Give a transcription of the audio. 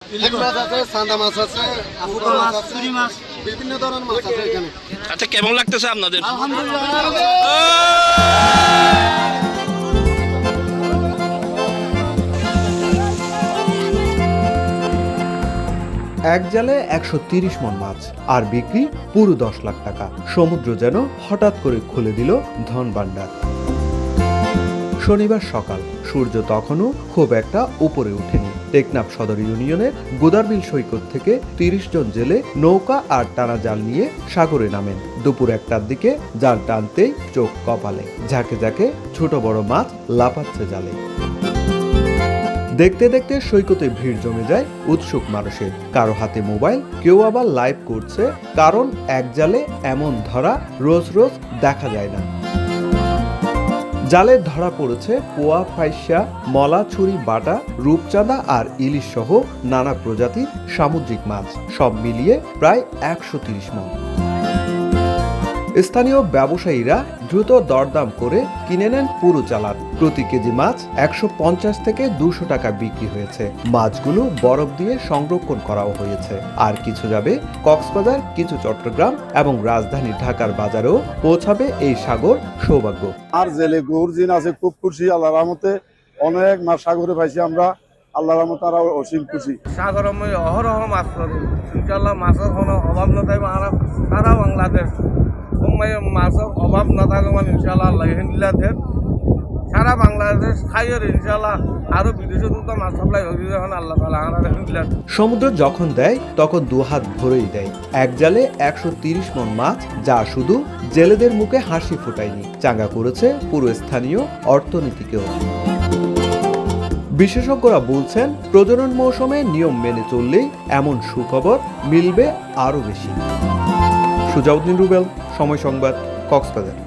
ইলিশ মাছ আছে, সান্দা মাছ আছে, আফুটা মাছ আছে, চুরি মাছ, বিভিন্ন ধরনের মাছ আছে এখানে। আচ্ছা, কেমন লাগতেছে আপনাদের? এক জালে ১৩০ মণ মাছ আর বিক্রি পুরো ১০ লাখ টাকা। সমুদ্র যেন হঠাৎ করে খুলে দিল ধন ভাণ্ডার। শনিবার সকাল, সূর্য তখনও খুব একটা উপরে ওঠেনি। টেকনাফ সদর ইউনিয়নের গোদারবিল সৈকত থেকে ৩০ জন জেলে নৌকা আর টানা জাল নিয়ে সাগরে নামেন। দুপুর ১টার দিকে জাল টানতেই চোখ কপালে, ঝাঁকে ঝাঁকে ছোট বড় মাছ লাফাচ্ছে জালে। দেখতে দেখতে সৈকতে ভিড় জমে যায় উৎসুক মানুষের। কারো হাতে মোবাইল, কেউ আবার লাইভ করছে, কারণ এক জালে এমন ধরা রোজ রোজ দেখা যায় না। জালে ধরা পড়েছে পোয়া, ফাইসা, মলা, ছুরি, বাটা, রূপচাঁদা আর ইলিশ সহ নানা প্রজাতির সামুদ্রিক মাছ, সব মিলিয়ে প্রায় ১৩০ মণ। স্থানীয় ব্যবসায়ীরা দ্রুত দরদাম করে কিনে নেন পুরো চালান। প্রতি কেজি মাছ ১৫০ থেকে ২০০ টাকা বিক্রি হয়েছে। মাছগুলো বরফ দিয়ে সংরক্ষণ করাও হয়েছে। আর কিছু যাবে কক্সবাজার, কিছু চট্টগ্রাম এবং রাজধানী ঢাকার বাজারেও পৌঁছাবে এই সাগর সৌভাগ্য। আর জেলে গুরজিন আছে, খুব খুশি আল্লাহর রহমতে। অনেক মাছ সাগরে পাইছি আমরা, আল্লাহর রহমতে তারা অসীম খুশি। সাগরে মই অহরহ মাছ ধরি, ইনশাল্লাহ মাছের কোনো অভাব নথাইব। আর সারা বাংলাদেশ সময় মাছের অভাব নথাকে মানে ইনশাল্লাহ আল্লাহ হিন্দিলাদের সারা বাংলাদেশ খাইয়ের ইনশাল্লাহ আরো বিদেশে তো মাছ সাপ্লাই হয়ে যখন আল্লাহ তাআলা আমরা হিন্দিলাদ। সমুদ্র যখন দেয় তখন দুহাত ভরেই দেয়। এক জালে ১৩০ মণ মাছ, যা শুধু জেলেদের মুখে হাসি ফোটায়নি, চাঙ্গা করেছে পুরো স্থানীয় অর্থনীতিকেও। বিশেষজ্ঞরা বলছেন, প্রজনন মৌসুমে নিয়ম মেনে চললেই এমন সুখবর মিলবে আরও বেশি। সুজাউদ্দিন রুবেল, সময় সংবাদ, কক্সবাজার।